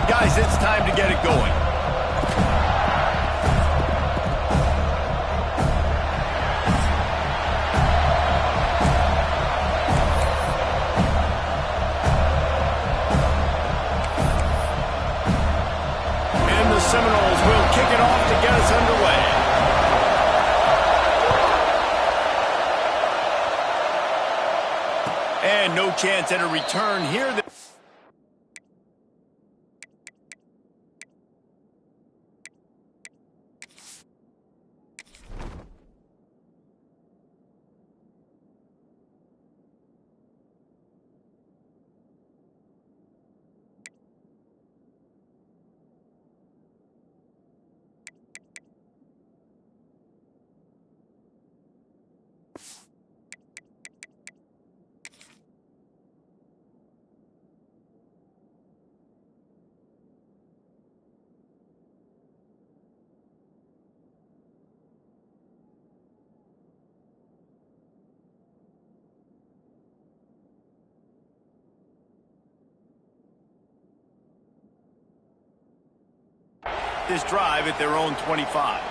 Guys, it's time to get it going. And the Seminoles will kick it off to get us underway. And no chance at a return here. This drive at their own 25.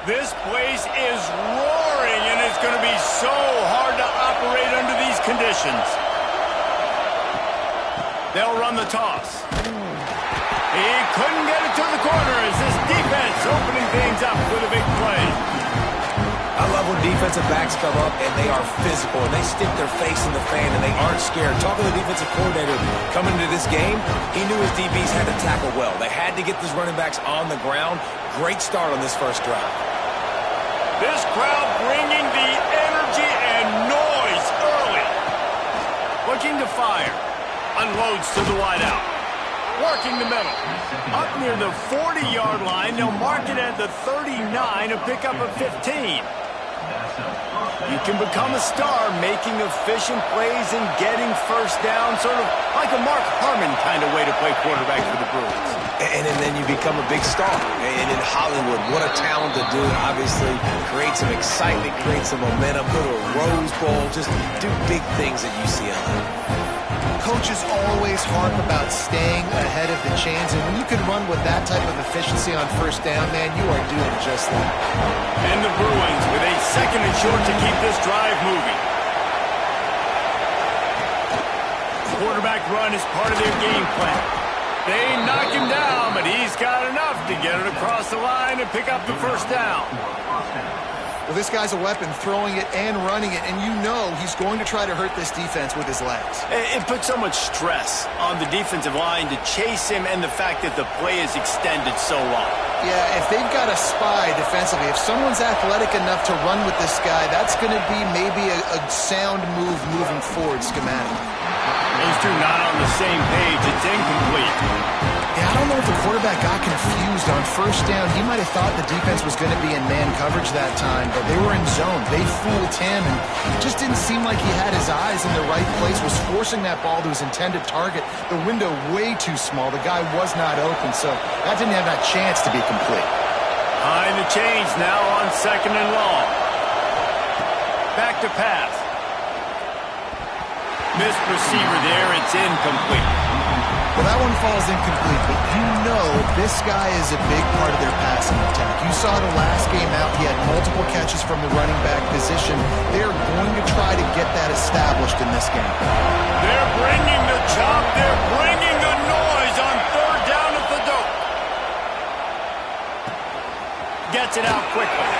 This place is roaring, and it's going to be so hard to operate under these conditions. They'll run the toss. He couldn't get it to the corner as this defense opening things up with a big play. I love when defensive backs come up and they are physical and they stick their face in the fan and they aren't scared. Talking to the defensive coordinator coming into this game, he knew his DBs had to tackle well. They had to get these running backs on the ground. Great start on this first drive. This crowd bringing the energy and noise early. Looking to fire. Unloads to the wideout. Working the middle. Up near the 40-yard line, they'll mark it at the 39 and pick up a 15. You can become a star making efficient plays and getting first down, sort of like a Mark Harmon kind of way to play quarterback for the Bruins. And then you become a big star. And in Hollywood, what a talent to do it. Obviously, create some excitement, create some momentum, go to a Rose Bowl, just do big things at UCLA. Coaches always harp about staying ahead of the chains, and when you can run with that type of efficiency on first down, man, you are doing just that. And the Bruins with a second and short to keep this drive moving. Quarterback run is part of their game plan. They knock him down, but he's got enough to get it across the line and pick up the first down. Well, this guy's a weapon, throwing it and running it, and you know he's going to try to hurt this defense with his legs. It puts so much stress on the defensive line to chase him and the fact that the play is extended so long. Yeah, if they've got a spy defensively, if someone's athletic enough to run with this guy, that's going to be maybe a sound move moving forward schematic. Those two not on the same page. It's incomplete. Yeah, I don't know if the quarterback got confused on first down. He might have thought the defense was going to be in man coverage that time, but they were in zone. They fooled him, and it just didn't seem like he had his eyes in the right place, was forcing that ball to his intended target. The window way too small. The guy was not open, so that didn't have that chance to be complete. Behind the chains now on second and long. Back to pass. Missed receiver there. It's incomplete. Well, that one falls incomplete, but you know this guy is a big part of their passing attack. You saw the last game out, he had multiple catches from the running back position. They're going to try to get that established in this game. They're bringing the chop, they're bringing the noise on third down at the dope. Gets it out quickly.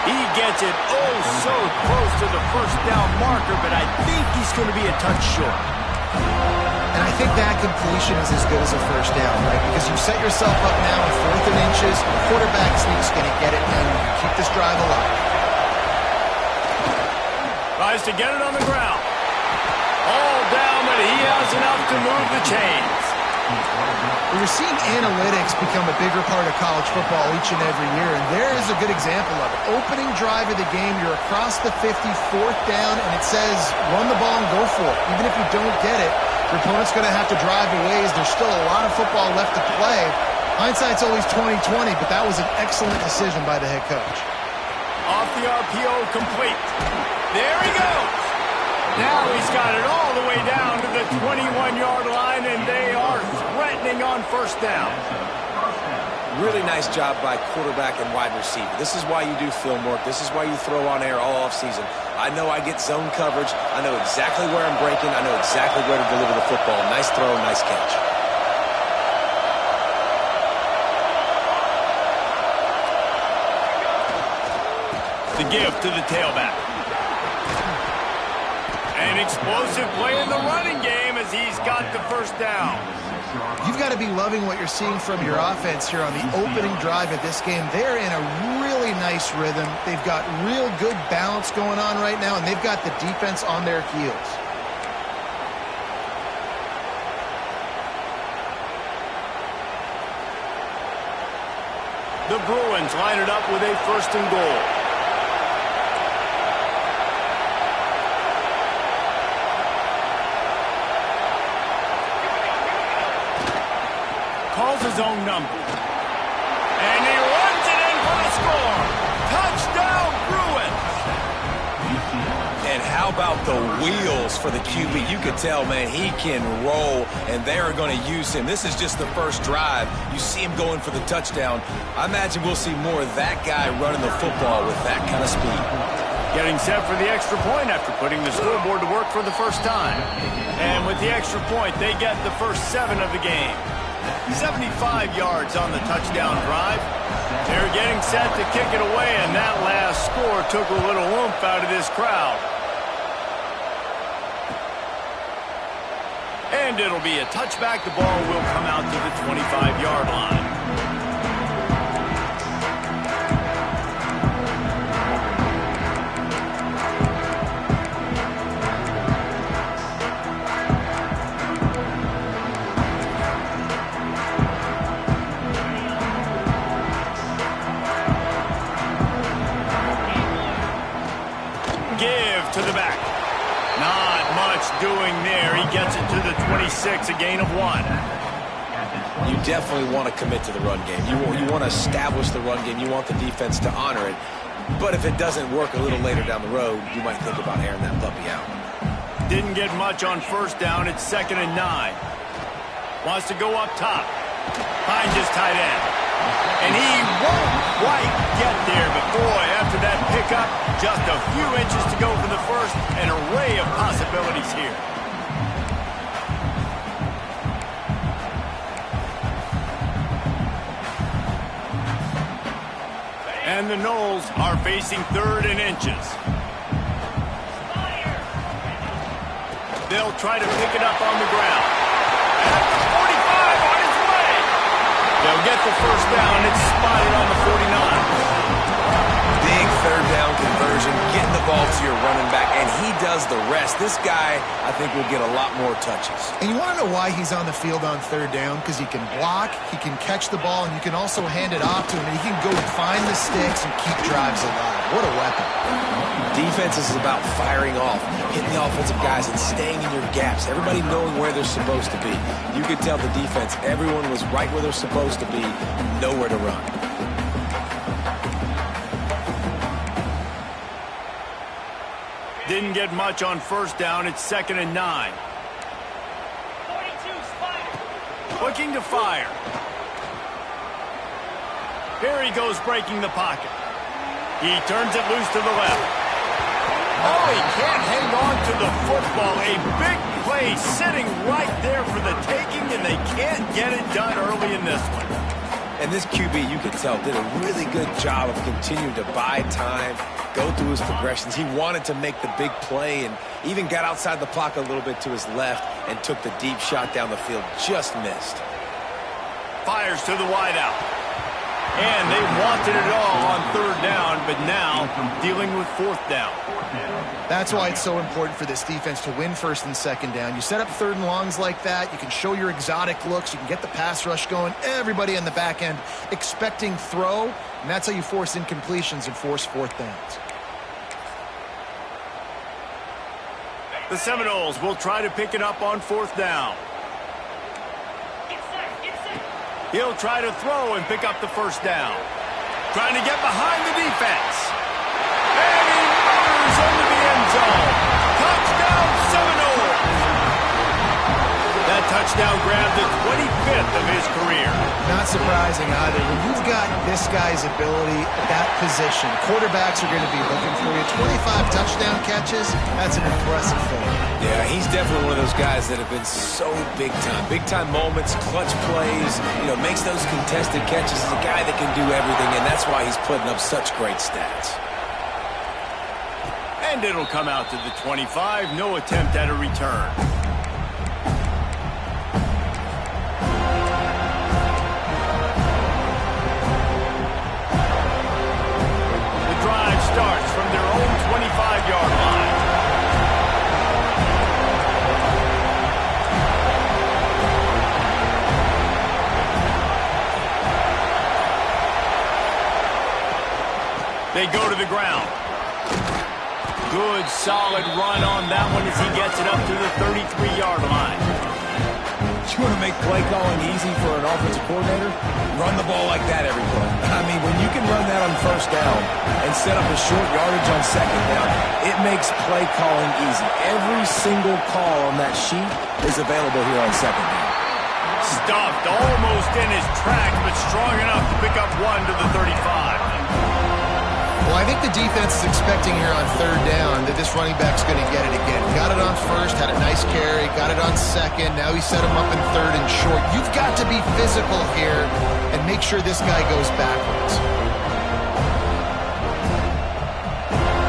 He gets it oh so close to the first down marker, but I think he's going to be a touch short. And I think that completion is as good as a first down, right? Because you set yourself up now in 4th and inches. The quarterback sneak's going to get it, and keep this drive alive. Tries to get it on the ground. All down, but he has enough to move the chains. We're seeing analytics become a bigger part of college football each and every year, and there is a good example of it. Opening drive of the game, you're across the 50, 4th down, and it says run the ball and go for it. Even if you don't get it, Your opponent's going to have to drive a ways. There's still a lot of football left to play. Hindsight's always 20/20, but that was an excellent decision by the head coach. Off the RPO, complete. There he goes. Now he's got it all the way down to the 21-yard line, and they are threatening on first down. Really nice job by quarterback and wide receiver. This is why you do film work. This is why you throw on air all offseason. I know I get zone coverage. I know exactly where I'm breaking. I know exactly where to deliver the football. Nice throw, nice catch. The give to the tailback. An explosive play in the running game as he's got the first down. You've got to be loving what you're seeing from your offense here on the opening drive of this game. They're in a really nice rhythm. They've got real good balance going on right now, and they've got the defense on their heels. The Bruins line it up with a first and goal. Calls his own number. And he runs it in for the score. Touchdown, Bruins. And how about the wheels for the QB? You could tell, man, he can roll, and they are going to use him. This is just the first drive. You see him going for the touchdown. I imagine we'll see more of that guy running the football with that kind of speed. Getting set for the extra point after putting the scoreboard to work for the first time. And with the extra point, they get the first 7 of the game. 75 yards on the touchdown drive. They're getting set to kick it away, and that last score took a little oomph out of this crowd. And it'll be a touchback. The ball will come out to the 25-yard line. To the back. Not much doing there. He gets it to the 26, a gain of 1. You definitely want to commit to the run game. You want to establish the run game. You want the defense to honor it. But if it doesn't work a little later down the road, you might think about airing that puppy out. Didn't get much on first down. It's 2nd and 9. Wants to go up top. Finds his tight end. And he won't quite get there, but boy, after that pickup, just a few inches to go for the first, an array of possibilities here. And the Noles are facing 3rd and inches. They'll try to pick it up on the ground. At the 45 on his way. They'll get the first down. It's spotted on the 49. Big 3rd down conversion, getting the ball to your running back, and he does the rest. This guy, I think, will get a lot more touches. And you want to know why he's on the field on 3rd down? Because he can block, he can catch the ball, and you can also hand it off to him, and he can go and find the sticks and keep drives alive. What a weapon. Defense is about firing off, hitting the offensive guys, and staying in your gaps. Everybody knowing where they're supposed to be. You could tell the defense, everyone was right where they're supposed to be, nowhere to run. Didn't get much on first down. It's 2nd and 9. 42, Spider. Looking to fire. Here he goes, breaking the pocket. He turns it loose to the left. Oh, he can't hang on to the football. A big play sitting right there for the taking, and they can't get it done early in this one. And this QB, you can tell, did a really good job of continuing to buy time, go through his progressions. He wanted to make the big play and even got outside the pocket a little bit to his left and took the deep shot down the field. Just missed. Fires to the wideout. And they wanted it all on 3rd down, but now dealing with 4th down. That's why it's so important for this defense to win 1st and 2nd down. You set up 3rd and longs like that. You can show your exotic looks. You can get the pass rush going. Everybody on the back end expecting throw, and that's how you force incompletions and force 4th downs. The Seminoles will try to pick it up on 4th down. Get set, get set. He'll try to throw and pick up the 1st down. Trying to get behind the defense. And he murders into the end zone. Touchdown, Seminoles! That touchdown grabbed the 25th of his career. Not surprising either. When you've got this guy's ability at that position, quarterbacks are going to be looking for you. 25 touchdown catches, that's an impressive thing. Yeah, he's definitely one of those guys that have been so big time. Big time moments, clutch plays, makes those contested catches. He's a guy that can do everything, and that's why he's putting up such great stats. And it'll come out to the 25. No attempt at a return. The drive starts from their own 25-yard line. They go to the ground. Good, solid run on that one as he gets it up to the 33-yard line. You want to make play calling easy for an offensive coordinator? Run the ball like that every play. I mean, when you can run that on 1st down and set up a short yardage on 2nd down, it makes play calling easy. Every single call on that sheet is available here on 2nd down. Stuffed almost in his tracks, but strong enough to pick up 1 to the 35. Well, I think the defense is expecting here on 3rd down that this running back's going to get it again. Got it on 1st, had a nice carry, got it on 2nd. Now he set him up in 3rd and short. You've got to be physical here and make sure this guy goes backwards.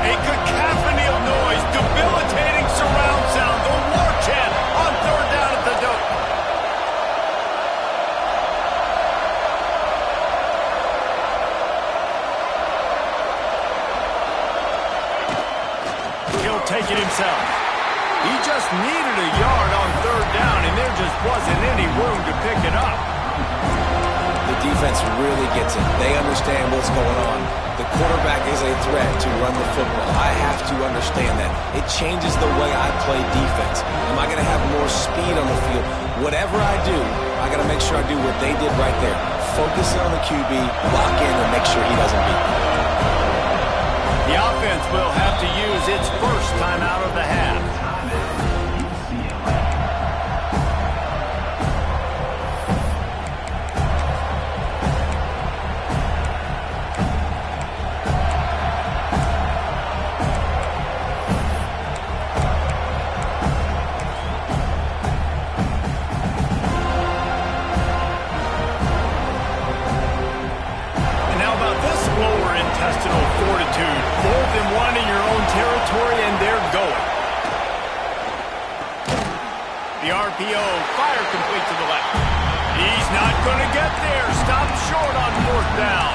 A cacophony of noise, debilitating surround sound, the war chant on 3rd down at the dope. He'll take it himself. He just needed a yard on 3rd down, and there just wasn't any room to pick it up. The defense really gets it. They understand what's going on. The quarterback is a threat to run the football. I have to understand that. It changes the way I play defense. Am I going to have more speed on the field? Whatever I do, I got to make sure I do what they did right there. Focus on the QB, lock in, and make sure he doesn't beat me. The offense will have to use its first time out of the half. And how about this lower intestinal fortitude? 4th and 1 in your own territory, and they're going. The RPO, fire complete to the left. He's not going to get there. Stopped short on 4th down.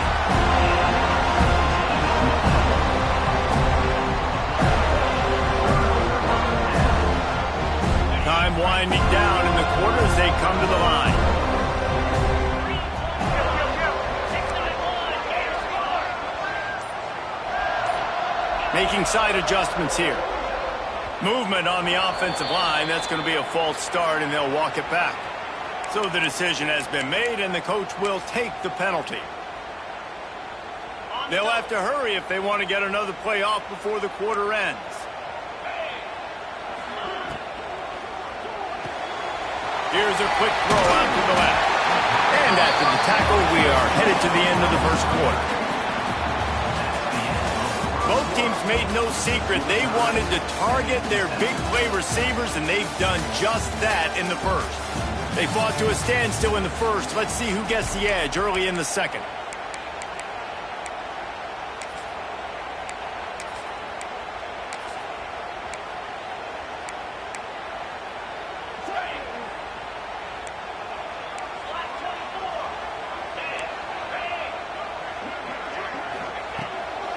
Time winding down in the quarter as they come to the line. 6-9-1, Gators score. Making side adjustments here. Movement on the offensive line. That's going to be a false start, and they'll walk it back. So the decision has been made, and the coach will take the penalty. They'll have to hurry if they want to get another play off before the quarter ends. Here's a quick throw out to the left. And after the tackle, we are headed to the end of the first quarter. Both teams made no secret they wanted to target their big play receivers, and they've done just that in the first. They fought to a standstill in the first. Let's see who gets the edge early in the second.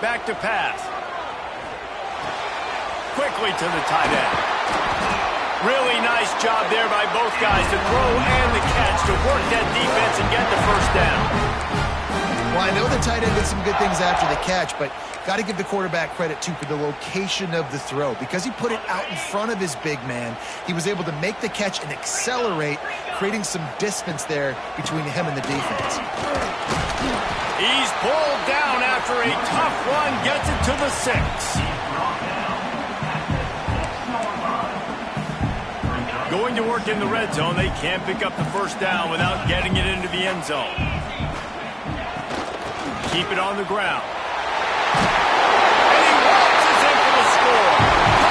Back to pass. Quickly to the tight end. Really nice job there by both guys to throw and the catch to work that defense and get the first down. Well, I know the tight end did some good things after the catch, but Got to give the quarterback credit, too, for the location of the throw. Because he put it out in front of his big man, he was able to make the catch and accelerate, creating some distance there between him and the defense. He's pulled down after a tough run, gets it to the 6. Going to work in the red zone, they can't pick up the first down without getting it into the end zone. Keep it on the ground. And he launches in for the score.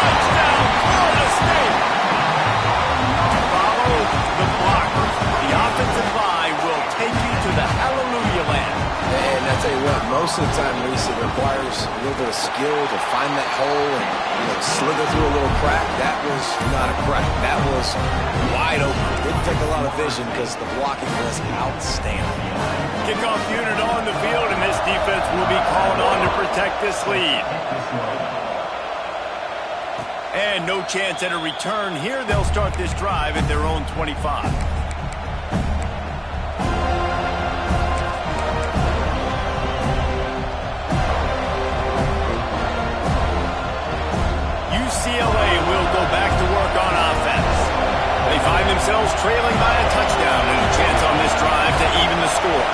Touchdown, Florida State. Follow the blocker. The offensive line will take you to the hallelujah land. And I tell you what, most of the time, Reese, it requires a little bit of skill to find that hole and slither through a little crack. That was not a crack. That was wide open. It didn't take a lot of vision because the blocking was outstanding. Kickoff unit on the field, and this defense will be called on to protect this lead. And no chance at a return here. They'll start this drive at their own 25. UCLA will go back to work on offense. They find themselves trailing by a touchdown and a chance on this drive to even the score.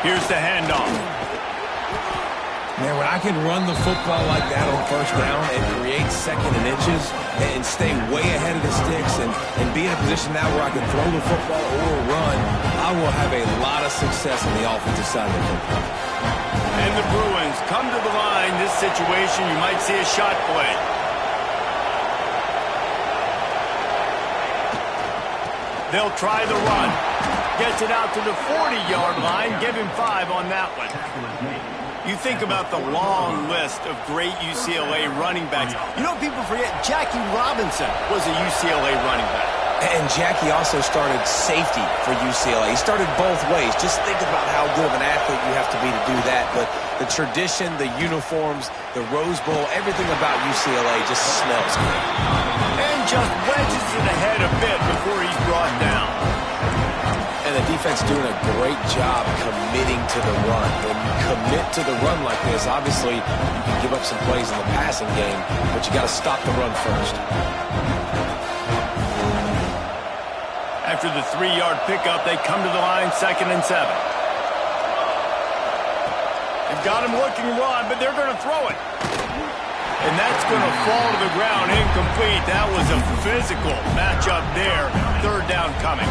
Here's the handoff. Man, when I can run the football like that on first down and create second and inches and stay way ahead of the sticks and be in a position now where I can throw the football or run, I will have a lot of success on the offensive side of the football. And the Bruins come to the line. This situation, you might see a shot play. They'll try the run. Gets it out to the 40-yard line. Give him 5 on that one. You think about the long list of great UCLA running backs. You know, people forget Jackie Robinson was a UCLA running back. And Jackie also started safety for UCLA. He started both ways. Just think about how good of an athlete you have to be to do that. But the tradition, the uniforms, the Rose Bowl, everything about UCLA just smells good. And just wedges it ahead a bit before he's brought down. And the defense doing a great job committing to the run. When you commit to the run like this, obviously you can give up some plays in the passing game, but you got to stop the run first. After the 3-yard pickup, they come to the line, 2nd and 7. They've got him looking run, but they're going to throw it. And that's going to fall to the ground, incomplete. That was a physical matchup there. 3rd down coming.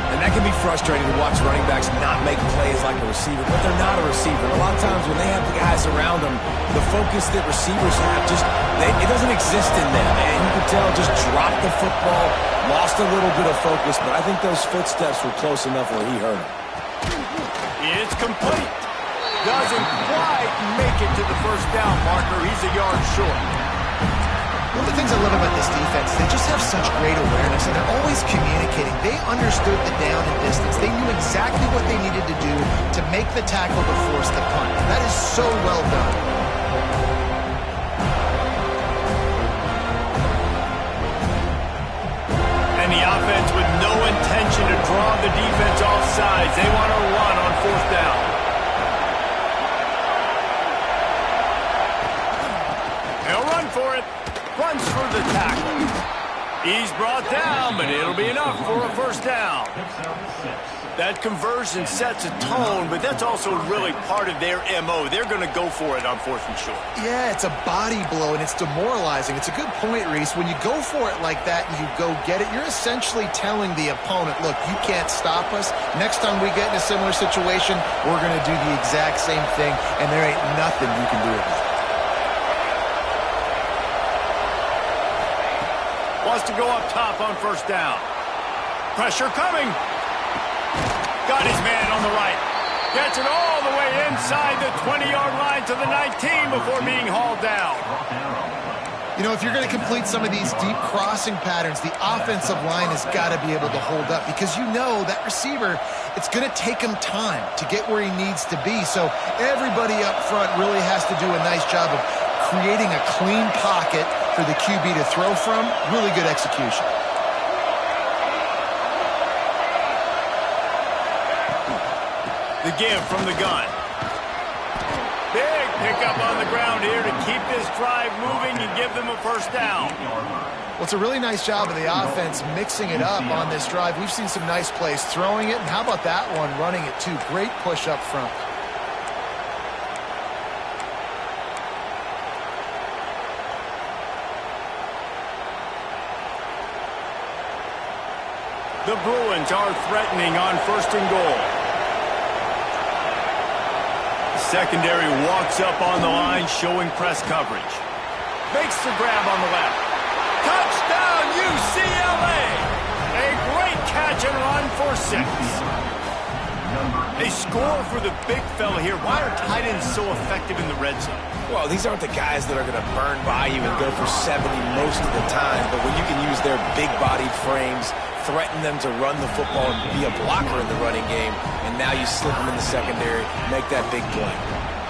And that can be frustrating to watch running backs not make plays like a receiver, but they're not a receiver. A lot of times when they have the guys around them, the focus that receivers have, it doesn't exist in them. And you can tell just dropped the football, lost a little bit of focus, but I think those footsteps were close enough where he heard them. It's complete. Doesn't quite make it to the first down marker. He's a yard short. One of the things I love about this defense, they just have such great awareness, and they're always communicating. They understood the down and distance. They knew exactly what they needed to do to make the tackle to force the punt. That is so well done. And the offense with no intention to draw the defense off sides. They want to run on 4th down. They'll run for it. Runs for the tackle. He's brought down, but it'll be enough for a first down. That conversion sets a tone, but that's also really part of their MO. They're going to go for it on 4th and short. Yeah, it's a body blow, and it's demoralizing. It's a good point, Reese. When you go for it like that and you go get it, you're essentially telling the opponent, look, you can't stop us. Next time we get in a similar situation, we're going to do the exact same thing, and there ain't nothing you can do about it. Wants to go up top on 1st down. Pressure coming. Got his man on the right. Gets it all the way inside the 20-yard line to the 19 before being hauled down. You know, if you're going to complete some of these deep crossing patterns, the offensive line has got to be able to hold up because you know that receiver, it's going to take him time to get where he needs to be. So everybody up front really has to do a nice job of creating a clean pocket for the QB to throw from. Really good execution. The give from the gun. They pick up on the ground here to keep this drive moving and give them a first down. Well, it's a really nice job of the offense mixing it up on this drive. We've seen some nice plays throwing it, and how about that one running it too? Great push up front. The Bruins are threatening on first and goal. The secondary walks up on the line, showing press coverage. Makes the grab on the left. Touchdown, UCLA! A great catch and run for 6. They score for the big fella here. Why are tight ends so effective in the red zone? Well, these aren't the guys that are going to burn by you and go for 70 most of the time, but when you can use their big-bodied frames, threaten them to run the football and be a blocker in the running game, and now you slip them in the secondary, make that big play.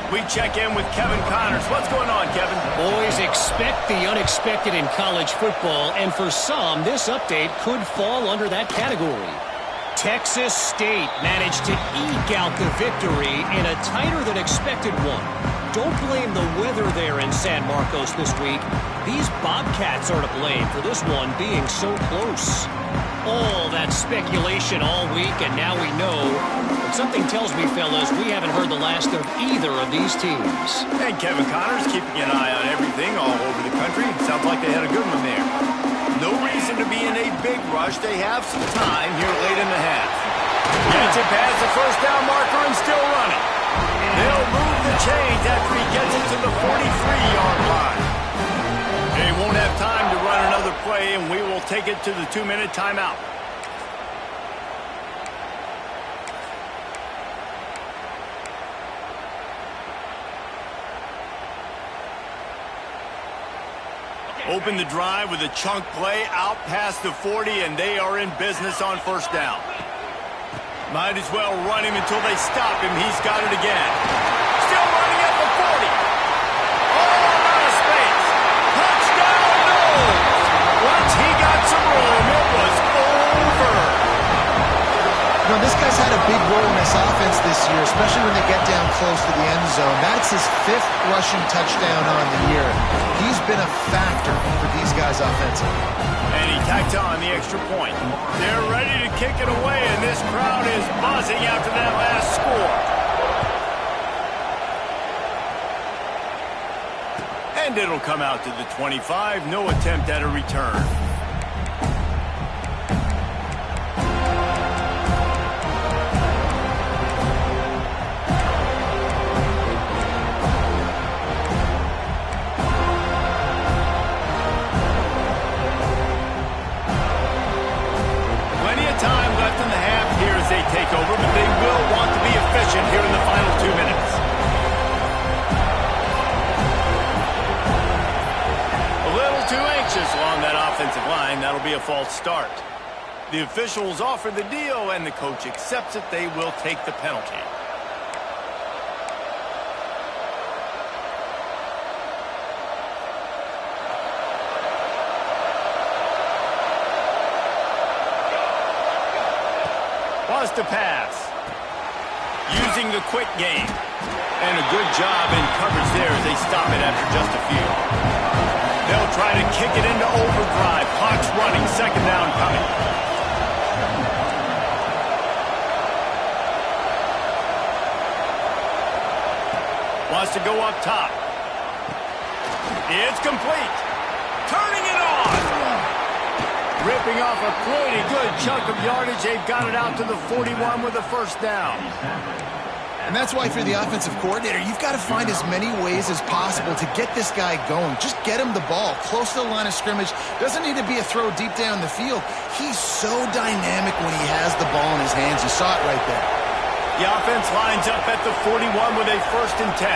We check in with Kevin Connors. What's going on, Kevin? Boys, expect the unexpected in college football, and for some, this update could fall under that category. Texas State managed to eke out the victory in a tighter-than-expected one. Don't blame the weather there in San Marcos this week. These Bobcats are to blame for this one being so close. All that speculation all week, and now we know. But something tells me, fellas, we haven't heard the last of either of these teams. And Kevin Connors keeping an eye on everything all over the country. Sounds like they had a good one there. No reason to be in a big rush. They have some time here late in the half. Gets it past the first down marker and still running. They'll move the chains after he gets it to the 43-yard line. They won't have time to run another play, and we will take it to the 2-minute timeout. Open the drive with a chunk play out past the 40, and they are in business on first down. Might as well run him until they stop him. He's got it again. Still running at the 40. All out of space. Touchdown, no! Once he got some room, it was over. You know, this guy's had a big role in this offense this year, especially when they get down close to the end zone. That's his 5th rushing touchdown on the year. He's been a factor for these guys offensively. And he tacked on the extra point. They're ready to kick it away, and this crowd is buzzing after that last score. And it'll come out to the 25. No attempt at a return. Take over, but they will want to be efficient here in the final 2 minutes. A little too anxious along that offensive line. That'll be a false start. The officials offer the deal, and the coach accepts it. They will take the penalty. To pass. Using the quick game. And a good job in coverage there as they stop it after just a few. They'll try to kick it into overdrive. Clock's running. 2nd down coming. Wants to go up top. It's complete. Turning it on. Ripping off a pretty good chunk of yardage. They've got it out to the 41 with a first down. And that's why for the offensive coordinator, you've got to find as many ways as possible to get this guy going. Just get him the ball close to the line of scrimmage. Doesn't need to be a throw deep down the field. He's so dynamic when he has the ball in his hands. You saw it right there. The offense lines up at the 41 with a 1st and 10.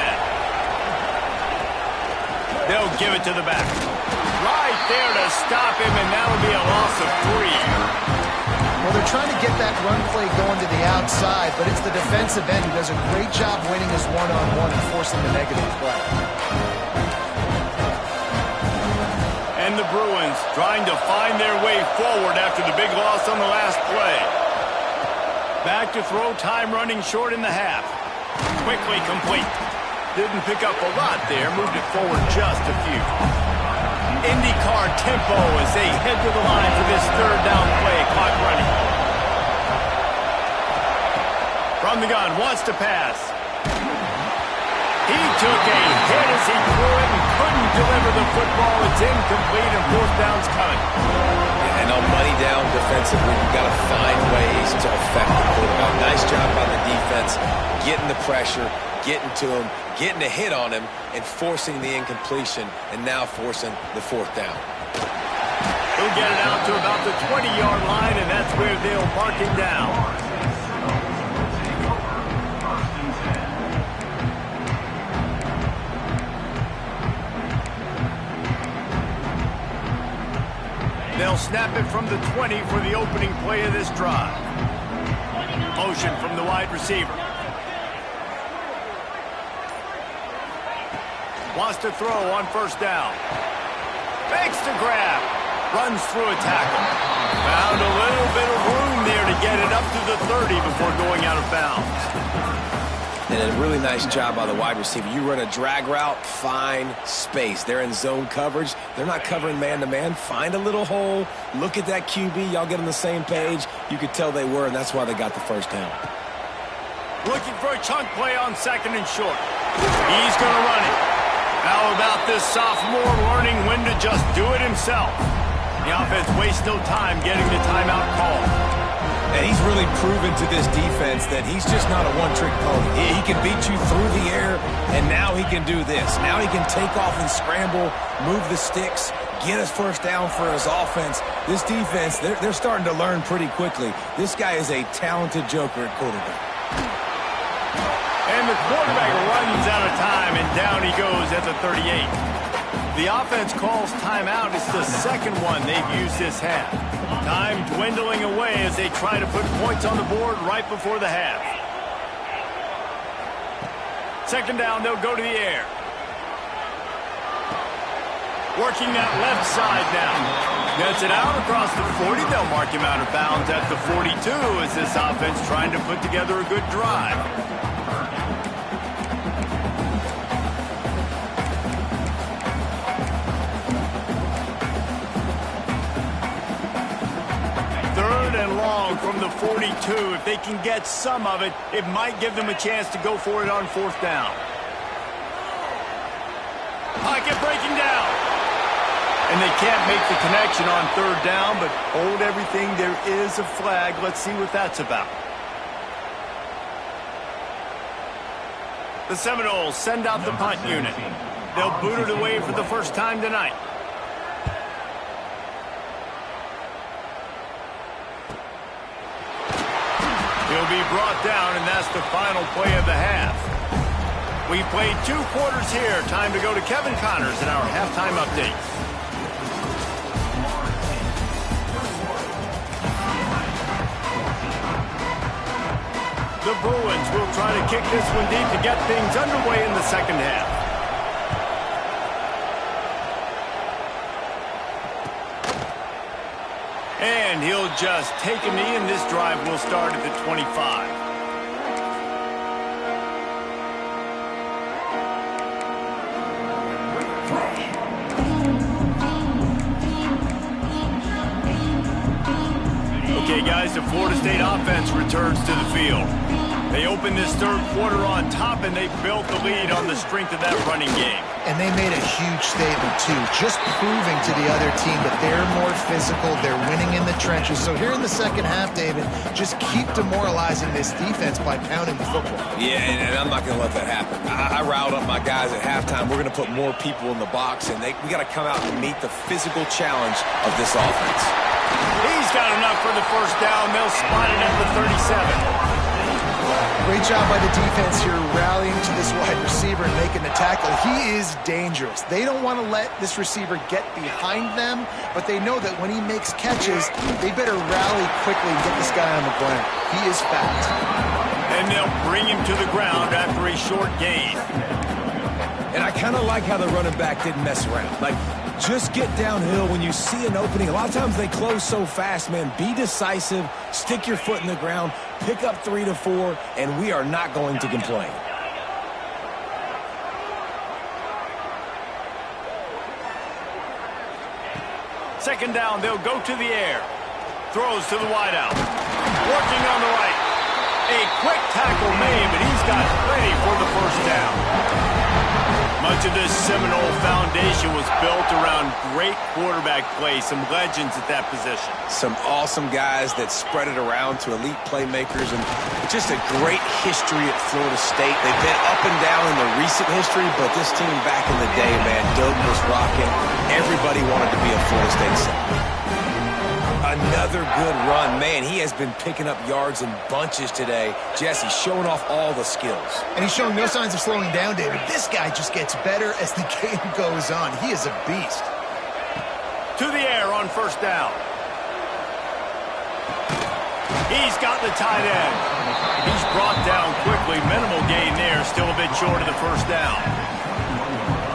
They'll give it to the back. Right there to stop him, and that'll be a loss of 3. Well, they're trying to get that run play going to the outside, but it's the defensive end who does a great job winning his one-on-one and forcing the negative play. And the Bruins trying to find their way forward after the big loss on the last play. Back to throw, time running short in the half. Quickly complete. Didn't pick up a lot there, moved it forward just a few. IndyCar tempo as they head to the line for this third down play. Clock running. From the gun, wants to pass. He took a hit as he threw it and couldn't deliver the football. It's incomplete and fourth down's coming. And on money down defensively, you've got to find ways to affect the quarterback. Nice job by the defense, getting the pressure, getting to him, getting a hit on him, and forcing the incompletion, and now forcing the fourth down. He'll get it out to about the 20-yard line, and that's where they'll mark him down. They'll snap it from the 20 for the opening play of this drive. Motion from the wide receiver. Wants to throw on first down. Fakes the grab. Runs through a tackle. Found a little bit of room there to get it up to the 30 before going out of bounds. And a really nice job by the wide receiver. You run a drag route, find space. They're in zone coverage. They're not covering man-to-man. Find a little hole. Look at that QB. Y'all get on the same page. You could tell they were, and that's why they got the first down. Looking for a chunk play on second and short. He's going to run it. How about this sophomore learning when to just do it himself? The offense wastes no time getting the timeout call. And he's really proven to this defense that he's just not a one-trick pony. He can beat you through the air, and now he can do this. Now he can take off and scramble, move the sticks, get us first down for his offense. This defense, they're starting to learn pretty quickly. This guy is a talented joker at quarterback. And the quarterback runs out of time, and down he goes at the 38. The offense calls timeout. It's the second one they've used this half. Time dwindling away as they try to put points on the board right before the half. Second down, they'll go to the air. Working that left side now. Gets it out across the 40. They'll mark him out of bounds at the 42 as this offense trying to put together a good drive. And long from the 42. If they can get some of it, it might give them a chance to go for it on fourth down. Pocket breaking down. And they can't make the connection on third down, but hold everything. There is a flag. Let's see what that's about. The Seminoles send out the punt unit. They'll boot it away for the first time tonight. He'll be brought down, and that's the final play of the half. We played 2 quarters here. Time to go to Kevin Connors in our halftime update. The Bruins will try to kick this one deep to get things underway in the second half. And he'll just take a knee, and this drive will start at the 25. Okay, guys, the Florida State offense returns to the field. They opened this third quarter on top, and they built the lead on the strength of that running game. And they made a huge statement, too, just proving to the other team that they're more physical, they're winning in the trenches. So here in the second half, David, just keep demoralizing this defense by pounding the football. Yeah, and I'm not going to let that happen. I riled up my guys at halftime. We're going to put more people in the box, and we got to come out and meet the physical challenge of this offense. He's got enough for the first down. They'll spot it at the 37. Great job by the defense here rallying to this wide receiver and making the tackle. He is dangerous. They don't want to let this receiver get behind them, but they know that when he makes catches, they better rally quickly and get this guy on the ground. He is fast. And they'll bring him to the ground after a short gain. And I kind of like how the running back didn't mess around. Like, just get downhill when you see an opening. A lot of times they close so fast, man. Be decisive, stick your foot in the ground, pick up 3 to 4, and we are not going to complain. Second down, they'll go to the air. Throws to the wideout. Working on the right. A quick tackle made, but he's got plenty for the first down. Much of this Seminole foundation was built around great quarterback play, some legends at that position. Some awesome guys that spread it around to elite playmakers, and just a great history at Florida State. They've been up and down in the recent history, but this team back in the day, man, Doak was rocking. Everybody wanted to be a Florida State Seminole. Another good run. Man, he has been picking up yards in bunches today. Jesse showing off all the skills. And he's showing no signs of slowing down, David. This guy just gets better as the game goes on. He is a beast. To the air on first down. He's got the tight end. He's brought down quickly. Minimal gain there. Still a bit short of the first down.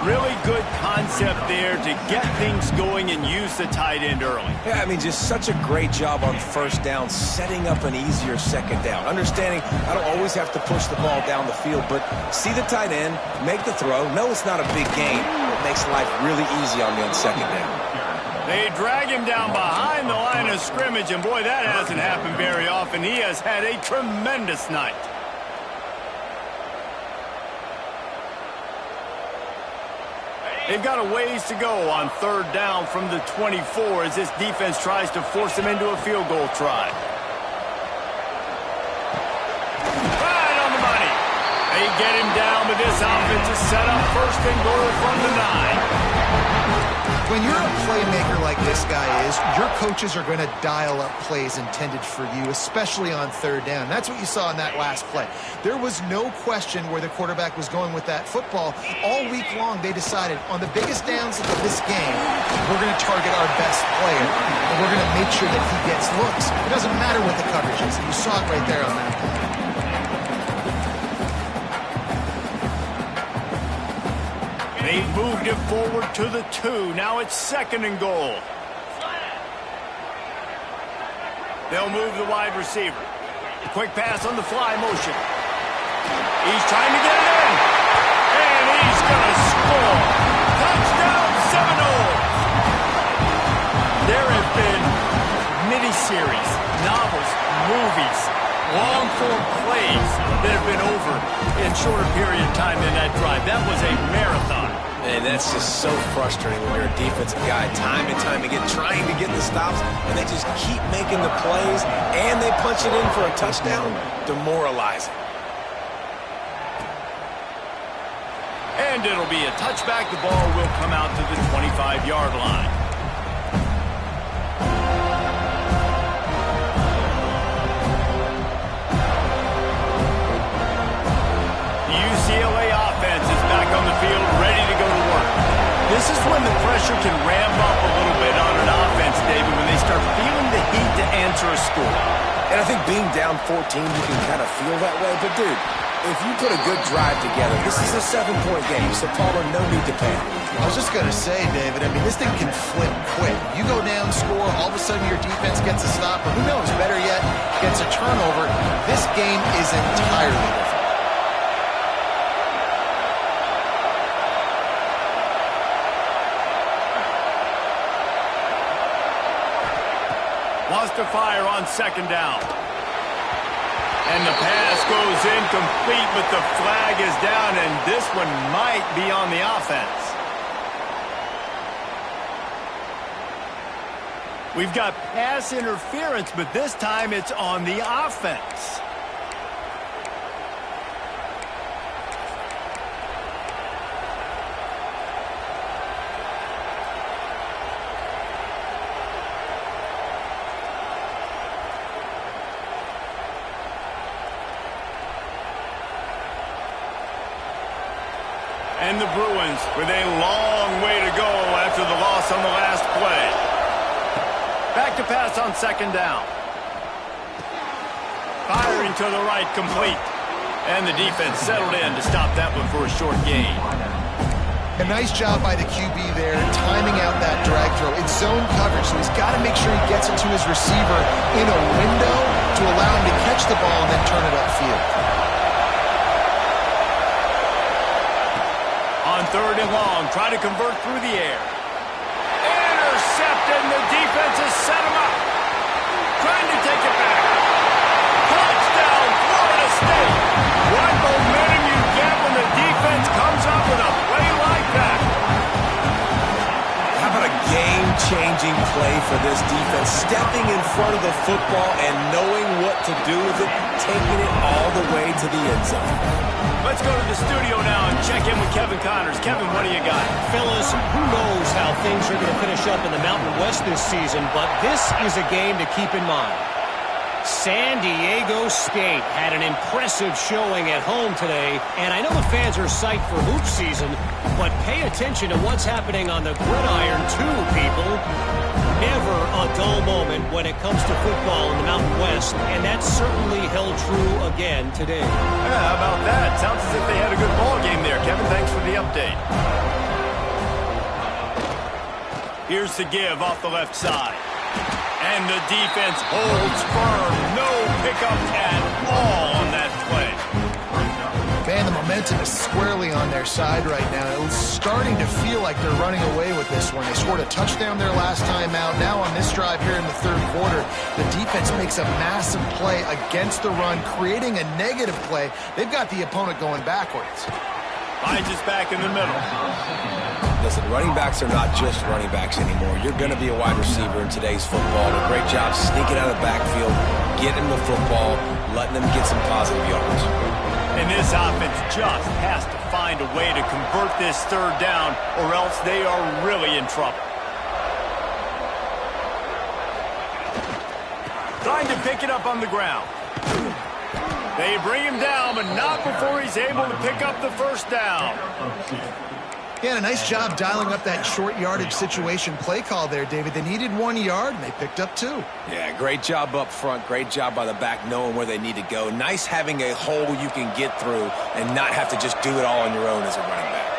Really good concept there to get things going and use the tight end early. Yeah, I mean, just such a great job on first down, setting up an easier second down. Understanding I don't always have to push the ball down the field, but see the tight end, make the throw. No, it's not a big gain. It makes life really easy on me on second down. They drag him down behind the line of scrimmage, and boy, that hasn't happened very often. He has had a tremendous night. They've got a ways to go on third down from the 24 as this defense tries to force them into a field goal try. Right on the money. They get him down, but this offense is set up first and goal from the 9. When you're a playmaker like this guy is, your coaches are going to dial up plays intended for you, especially on third down. That's what you saw in that last play. There was no question where the quarterback was going with that football. All week long, they decided on the biggest downs of this game, we're going to target our best player, and we're going to make sure that he gets looks. It doesn't matter what the coverage is. You saw it right there on that play. They've moved it forward to the 2. Now it's second and goal. They'll move the wide receiver. Quick pass on the fly motion. He's trying to get it in. And he's going to score. Touchdown Seminoles. There have been miniseries, novels, movies, long-form plays that have been over in shorter period of time than that drive. That was a marathon. And that's just so frustrating when you're a defensive guy, time and time again, trying to get the stops, and they just keep making the plays, and they punch it in for a touchdown. Demoralizing. And it'll be a touchback. The ball will come out to the 25-yard line. UCLA offense is back on the field, ready to go to work. This is when the pressure can ramp up a little bit on an offense, David, when they start feeling the heat to answer a score. And I think being down 14, you can kind of feel that way. But, dude, if you put a good drive together, this is a 7-point game, so Pollard, no need to panic. I was just going to say, David, I mean, this thing can flip quick. You go down, score, all of a sudden your defense gets a stop, or who knows, better yet, gets a turnover. This game is entirely different. Wants to fire on second down. And the pass goes incomplete, but the flag is down, and this one might be on the offense. We've got pass interference, but this time it's on the offense. And the Bruins with a long way to go after the loss on the last play. Back to pass on second down. Firing to the right, complete. And the defense settled in to stop that one for a short gain. A nice job by the QB there, timing out that drag throw. It's zone coverage, so he's got to make sure he gets it to his receiver in a window to allow him to catch the ball and then turn it upfield. On third and long, try to convert through the air. Intercepted! intercepted, and the defense has set him up. Trying to take it back. Touchdown, Florida State. What momentum you get when the defense comes up with a play like that. How about a game-changing play for this defense? Stepping in front of the football and knowing what to do with it, taking it all the way to the end zone. Let's go to the studio now and check in with Kevin Connors. Kevin, what do you got? Fellas, who knows how things are going to finish up in the Mountain West this season, but this is a game to keep in mind. San Diego State had an impressive showing at home today, and I know the fans are psyched for hoop season, but pay attention to what's happening on the gridiron too, people. Never a dull moment when it comes to football in the Mountain West, and that certainly held true again today. Yeah, how about that? Sounds as if they had a good ball game there. Kevin, thanks for the update. Here's the give off the left side. And the defense holds firm. No pickup at all on that play. Man, the momentum is squarely on their side right now. It's starting to feel like they're running away with this one. They scored a touchdown their last time out. Now on this drive here in the third quarter, the defense makes a massive play against the run, creating a negative play. They've got the opponent going backwards. Finds us back in the middle. Listen, running backs are not just running backs anymore. You're going to be a wide receiver in today's football. A great job sneaking out of the backfield, getting the football, letting them get some positive yards. And this offense just has to find a way to convert this third down, or else they are really in trouble. Trying to pick it up on the ground. They bring him down, but not before he's able to pick up the first down. Yeah, a nice job dialing up that short yardage situation play call there, David. They needed 1 yard, and they picked up 2. Yeah, great job up front. Great job by the back knowing where they need to go. Nice having a hole you can get through and not have to just do it all on your own as a running back.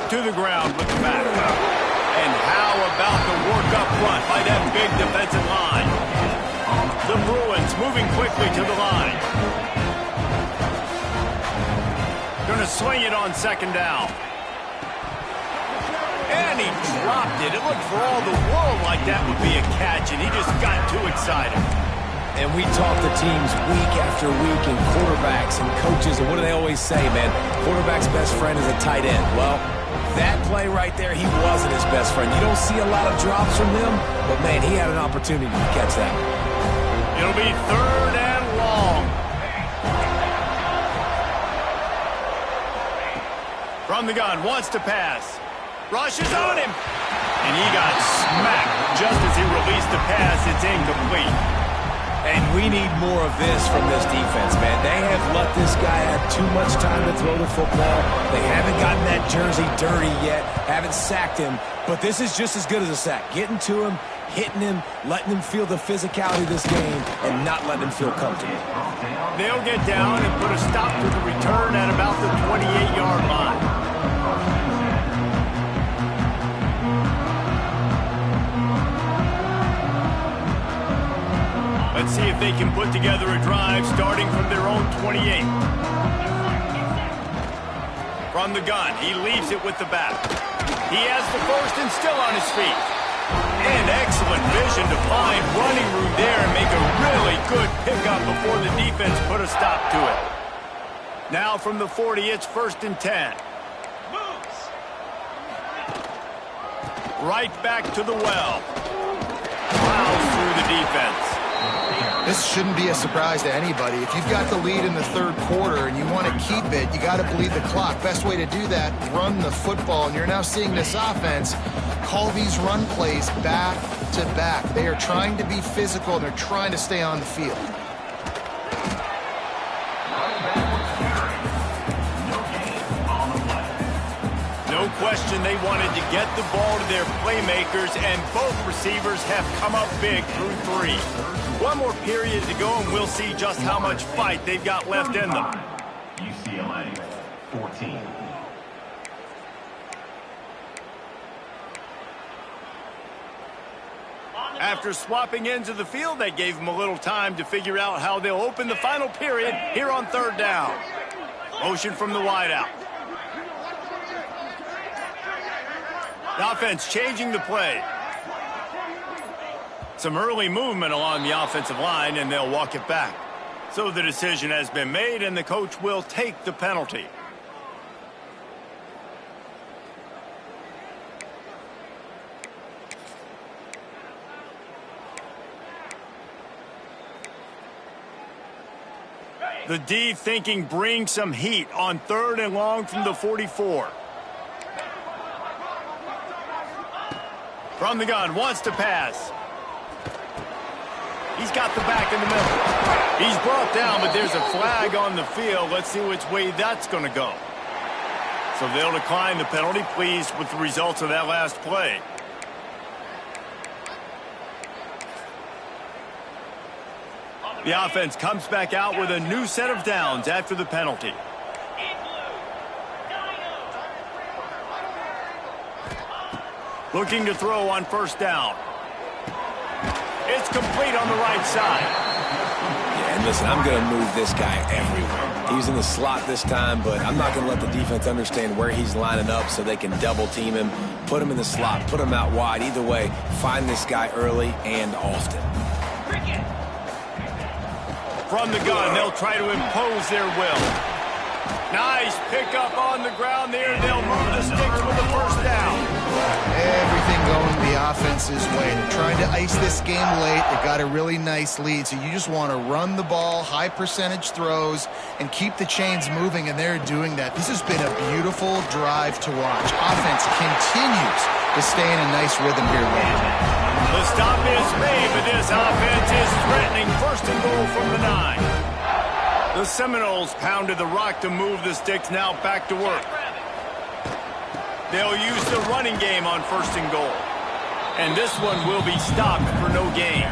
To the ground, looking back. And how about the work up front by that big defensive line? The Bruins moving quickly to the line. Going to swing it on second down. And he dropped it. It looked for all the world like that would be a catch, and he just got too excited. And we talk to teams week after week and quarterbacks and coaches, and what do they always say, man? Quarterback's best friend is a tight end. Well, that play right there, he wasn't his best friend. You don't see a lot of drops from him, but, man, he had an opportunity to catch that. It'll be third and long. From the gun, wants to pass. Rushes on him. And he got smacked just as he released the pass. It's incomplete. And we need more of this from this defense, man. They have let this guy have too much time to throw the football. They haven't gotten that jersey dirty yet, haven't sacked him. But this is just as good as a sack. Getting to him, hitting him, letting him feel the physicality of this game, and not letting him feel comfortable. They'll get down and put a stop to the return at about the 28-yard line. Let's see if they can put together a drive starting from their own 28. From the gun, he leaves it with the back. He has the first and still on his feet. And excellent vision to find running room there and make a really good pickup before the defense put a stop to it. Now from the 40, it's first and 10. Right back to the well. Plows through the defense. This shouldn't be a surprise to anybody. If you've got the lead in the third quarter and you want to keep it, you got to bleed the clock. Best way to do that, run the football. And you're now seeing this offense call these run plays back to back. They are trying to be physical, and they're trying to stay on the field. No question they wanted to get the ball to their playmakers, and both receivers have come up big through 3. One more period to go, and we'll see just how much fight they've got left in them. UCLA, 14. After swapping into the field, they gave them a little time to figure out how they'll open the final period here on third down. Motion from the wideout. The offense changing the play. Some early movement along the offensive line, and they'll walk it back. So the decision has been made, and the coach will take the penalty. The D thinking bring some heat on 3rd and long from the 44. From the gun, wants to pass. He's got the back in the middle. He's brought down, but there's a flag on the field. Let's see which way that's going to go. So they'll decline the penalty, pleased with the results of that last play. The offense comes back out with a new set of downs after the penalty. Looking to throw on 1st down. It's complete on the right side. Yeah, and listen, I'm going to move this guy everywhere. He's in the slot this time, but I'm not going to let the defense understand where he's lining up so they can double team him, put him in the slot, put him out wide. Either way, find this guy early and often. From the gun, they'll try to impose their will. Nice pickup on the ground there. They'll move the sticks with the 1st down. Everything going the offense's way. They're trying to ice this game late. They got a really nice lead, so you just want to run the ball, high percentage throws, and keep the chains moving, and they're doing that. This has been a beautiful drive to watch. Offense continues to stay in a nice rhythm here late. The stop is made, but this offense is threatening 1st and goal from the 9. The Seminoles pounded the rock to move the sticks, now back to work. They'll use the running game on 1st and goal. And this one will be stopped for no gain.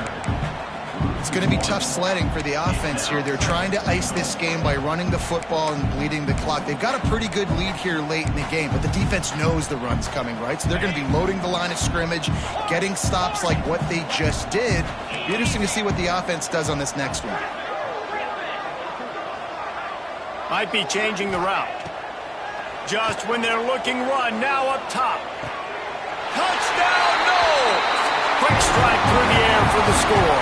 It's going to be tough sledding for the offense here. They're trying to ice this game by running the football and bleeding the clock. They've got a pretty good lead here late in the game, but the defense knows the run's coming, right? So they're going to be loading the line of scrimmage, getting stops like what they just did. Be interesting to see what the offense does on this next one. Might be changing the route. Just when they're looking run, now up top. Touchdown, no! Quick strike through the air for the score.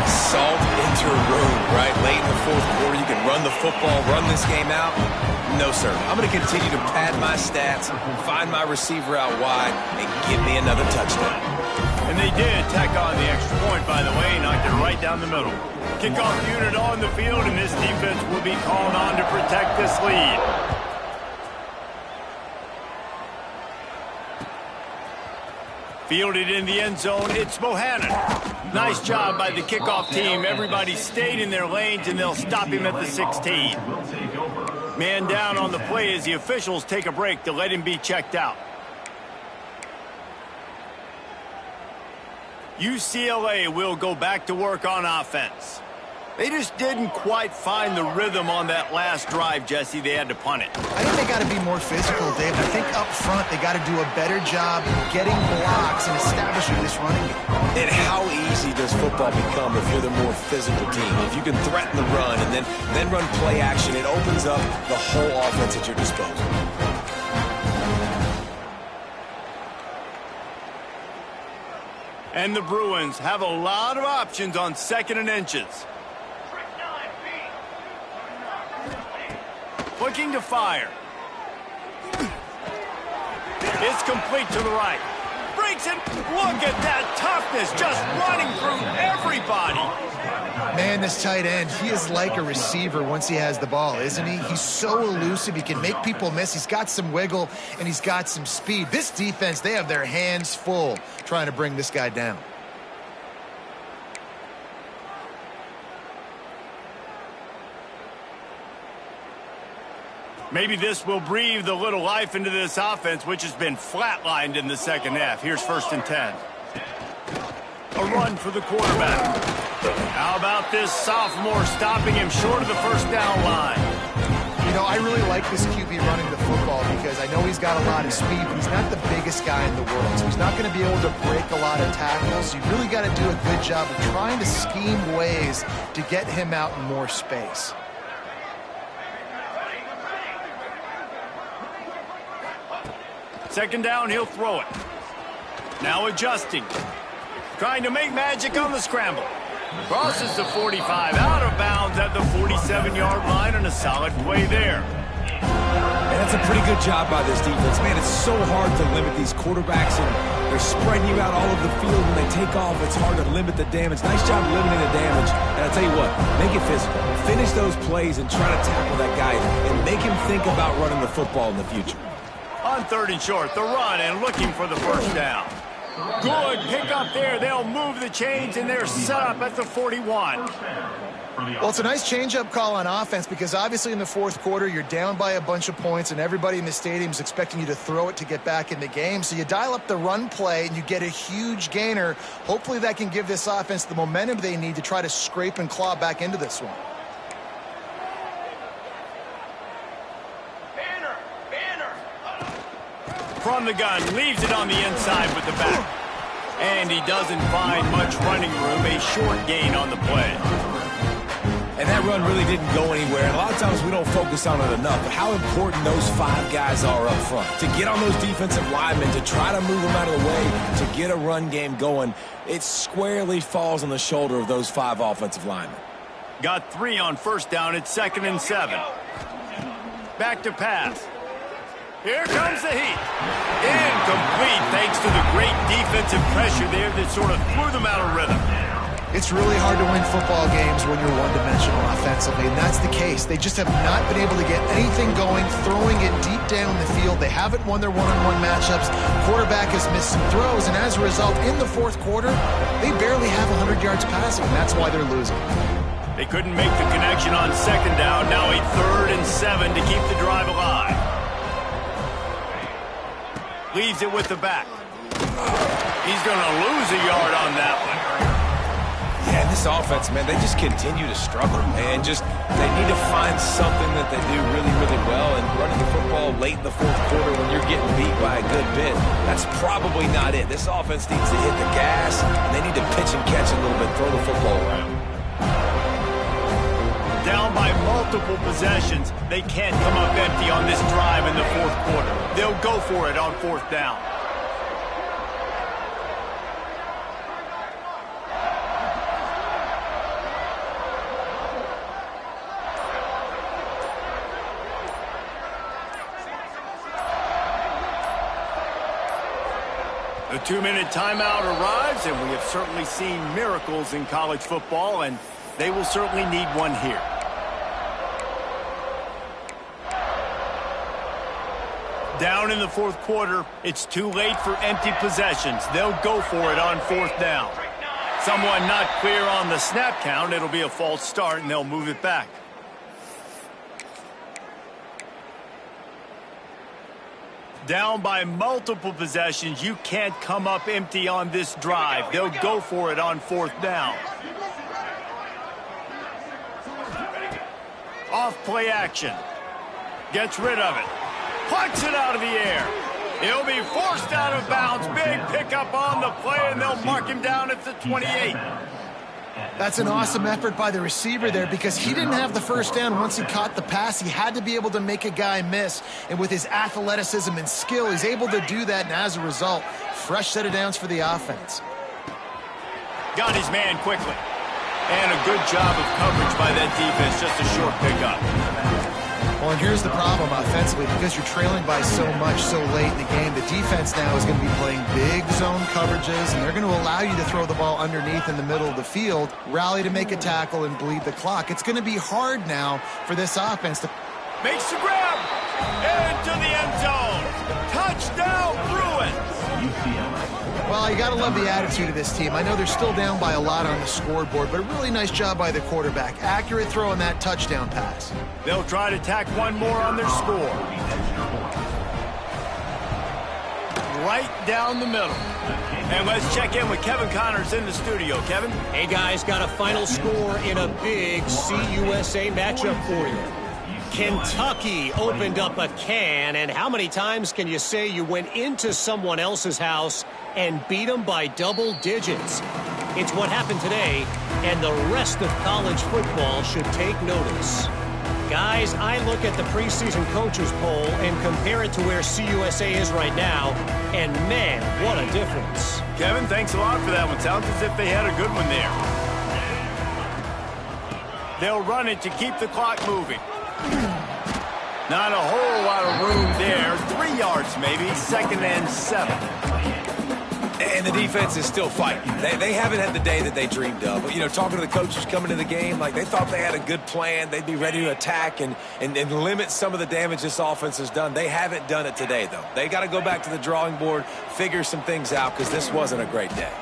Salt into room, right? Late in the 4th quarter, you can run the football, run this game out. No, sir. I'm going to continue to pad my stats, find my receiver out wide, and give me another touchdown. And they did tack on the extra point, by the way, knocked it right down the middle. Kickoff unit on the field, and this defense will be called on to protect this lead. Fielded in the end zone, it's Bohannon. Nice job by the kickoff team. Everybody stayed in their lanes, and they'll stop him at the 16. Man down on the play as the officials take a break to let him be checked out. UCLA will go back to work on offense. They just didn't quite find the rhythm on that last drive, Jesse. They had to punt it. I think they got to be more physical, Dave. I think up front they got to do a better job getting blocks and establishing this running game. And how easy does football become if you're the more physical team? If you can threaten the run and then run play action, it opens up the whole offense at your disposal. And the Bruins have a lot of options on 2nd and inches. Looking to fire. It's complete to the right. Breaks it. Look at that toughness, just running through everybody. Man, this tight end, he is like a receiver once he has the ball, isn't he? He's so elusive. He can make people miss. He's got some wiggle, and he's got some speed. This defense, they have their hands full trying to bring this guy down. Maybe this will breathe a little life into this offense, which has been flatlined in the 2nd half. Here's 1st and 10. A run for the quarterback. How about this sophomore stopping him short of the 1st down line? You know, I really like this QB running the football because I know he's got a lot of speed, but he's not the biggest guy in the world. So he's not going to be able to break a lot of tackles. You really got to do a good job of trying to scheme ways to get him out in more space. Second down, he'll throw it. Now adjusting. Trying to make magic on the scramble. Crosses the 45, out of bounds at the 47-yard line, and a solid play there. And that's a pretty good job by this defense. Man, it's so hard to limit these quarterbacks, and they're spreading you out all over the field. When they take off, it's hard to limit the damage. Nice job limiting the damage. And I'll tell you what, make it physical. Finish those plays and try to tackle that guy and make him think about running the football in the future. On 3rd and short, the run and looking for the first down. Good pick up there. They'll move the chains, and they're set up at the 41. Well, it's a nice change-up call on offense because obviously in the fourth quarter, you're down by a bunch of points, and everybody in the stadium is expecting you to throw it to get back in the game. So you dial up the run play, and you get a huge gainer. Hopefully that can give this offense the momentum they need to try to scrape and claw back into this one. From the gun, leaves it on the inside with the back. And he doesn't find much running room, a short gain on the play. And that run really didn't go anywhere. And a lot of times we don't focus on it enough, but how important those 5 guys are up front. To get on those defensive linemen, to try to move them out of the way, to get a run game going, it squarely falls on the shoulder of those 5 offensive linemen. Got 3 on first down at 2nd and 7. Back to pass. Here comes the heat. Incomplete thanks to the great defensive pressure there that sort of threw them out of rhythm. It's really hard to win football games when you're one-dimensional offensively, and that's the case. They just have not been able to get anything going, throwing it deep down the field. They haven't won their one-on-one matchups. Quarterback has missed some throws, and as a result, in the fourth quarter, they barely have 100 yards passing, and that's why they're losing. They couldn't make the connection on second down. Now a 3rd and 7 to keep the drive alive. Leaves it with the back. He's going to lose a yard on that one. Yeah, this offense, man, they just continue to struggle. And they need to find something that they do really, really well. And running the football late in the fourth quarter when you're getting beat by a good bit, that's probably not it. This offense needs to hit the gas, and they need to pitch and catch a little bit, throw the football around. Down by multiple possessions, they can't come up empty on this drive in the fourth quarter. They'll go for it on 4th down. The 2-minute timeout arrives, and we have certainly seen miracles in college football, and they will certainly need one here. Down in the fourth quarter, it's too late for empty possessions. They'll go for it on 4th down. Someone not clear on the snap count. It'll be a false start, and they'll move it back. Down by multiple possessions, you can't come up empty on this drive. They'll go for it on 4th down. Off play action. Gets rid of it. Plucks it out of the air. He'll be forced out of bounds. Big pickup on the play, and they'll mark him down at the 28. That's an awesome effort by the receiver there because he didn't have the first down once he caught the pass. He had to be able to make a guy miss, and with his athleticism and skill, he's able to do that, and as a result, fresh set of downs for the offense. Got his man quickly. And a good job of coverage by that defense, just a short pickup. Well, and here's the problem offensively. Because you're trailing by so much so late in the game, the defense now is going to be playing big zone coverages, and they're going to allow you to throw the ball underneath in the middle of the field, rally to make a tackle, and bleed the clock. It's going to be hard now for this offense to... Makes the grab! Into the end zone! Touchdown, Bruins! Well, you got to love the attitude of this team. I know they're still down by a lot on the scoreboard, but a really nice job by the quarterback. Accurate throw on that touchdown pass. They'll try to tack one more on their score. Right down the middle. And let's check in with Kevin Connors in the studio. Kevin? Hey, guys, got a final score in a big CUSA matchup for you. Kentucky opened up a can, and how many times can you say you went into someone else's house and beat them by double digits? It's what happened today, and the rest of college football should take notice. Guys, I look at the preseason coaches poll and compare it to where CUSA is right now, and man, what a difference. Kevin, thanks a lot for that one. Sounds as if they had a good one there. They'll run it to keep the clock moving. Not a whole lot of room there. 3 yards maybe, 2nd and 7. And the defense is still fighting. They haven't had the day that they dreamed of. But, you know, talking to the coaches coming to the game, like they thought they had a good plan. They'd be ready to attack and limit some of the damage this offense has done. They haven't done it today, though. They got to go back to the drawing board, figure some things out, because this wasn't a great day.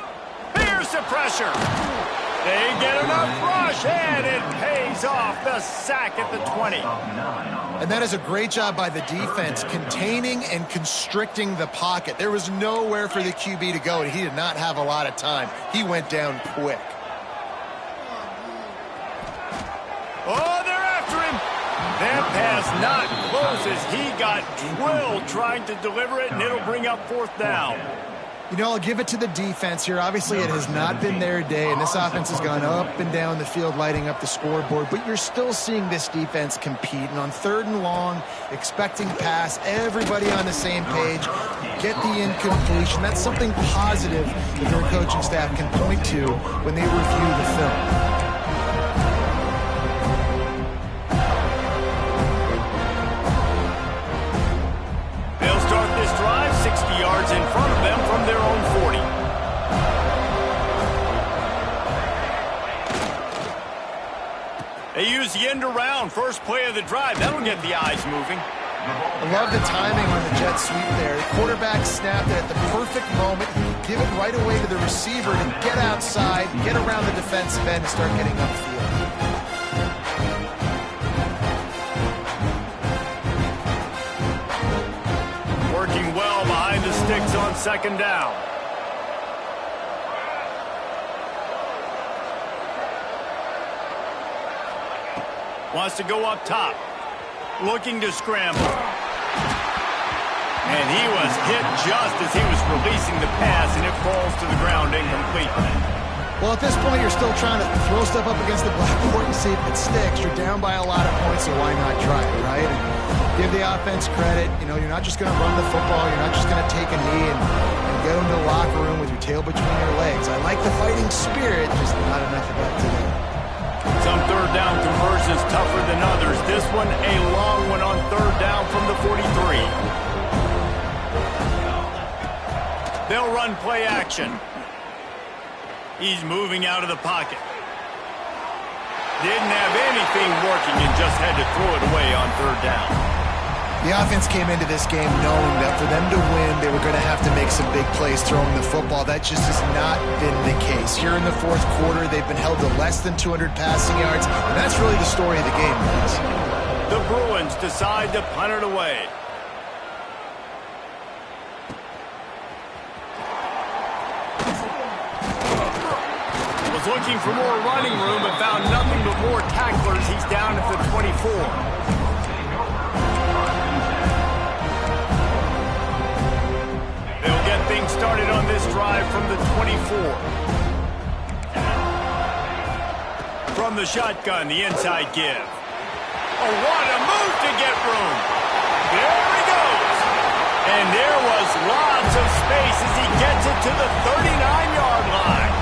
Here's the pressure. They get enough rush, and it pays off. The sack at the 20. And that is a great job by the defense, containing and constricting the pocket. There was nowhere for the QB to go, and he did not have a lot of time. He went down quick. Oh, they're after him. That pass not close as he got drilled trying to deliver it, and it'll bring up 4th down. You know, I'll give it to the defense here. Obviously, it has not been their day, and this offense has gone up and down the field lighting up the scoreboard, but you're still seeing this defense compete. And on 3rd and long, expecting pass, everybody on the same page, get the incompletion. That's something positive that their coaching staff can point to when they review the film. This drive 60 yards in front of them from their own 40. They use the end around, first play of the drive. That'll get the eyes moving. I love the timing on the jet sweep there. The quarterback snapped it at the perfect moment. Give it right away to the receiver to get outside, get around the defensive end, and start getting upfield. Working well behind the sticks on 2nd down. Wants to go up top. Looking to scramble. And he was hit just as he was releasing the pass, and it falls to the ground incomplete. Well, at this point, you're still trying to throw stuff up against the blackboard and see if it sticks. You're down by a lot of points, so why not try it, right? And give the offense credit. You know, you're not just going to run the football. You're not just going to take a knee and go into the locker room with your tail between your legs. I like the fighting spirit, just not enough of that today. Some 3rd down conversions tougher than others. This one, a long one on 3rd down from the 43. They'll run play action. He's moving out of the pocket. Didn't have anything working and just had to throw it away on 3rd down. The offense came into this game knowing that for them to win, they were going to have to make some big plays throwing the football. That just has not been the case. Here in the 4th quarter, they've been held to less than 200 passing yards, and that's really the story of the game, guys. The Bruins decide to punt it away. Was looking for more running room, but found nothing but more tacklers. He's down at the 24. They'll get things started on this drive from the 24. From the shotgun, the inside give. Oh, what a move to get room. There he goes. And there was lots of space as he gets it to the 39-yard line.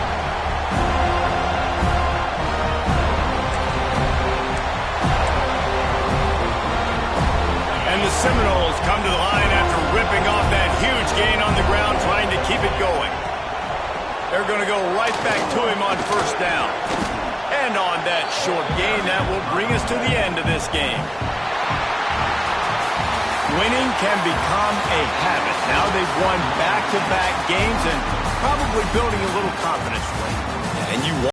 And the Seminoles come to the line after ripping off that huge gain on the ground, trying to keep it going. They're going to go right back to him on 1st down. And on that short gain, that will bring us to the end of this game. Winning can become a habit. Now they've won back-to-back games and probably building a little confidence for it. And you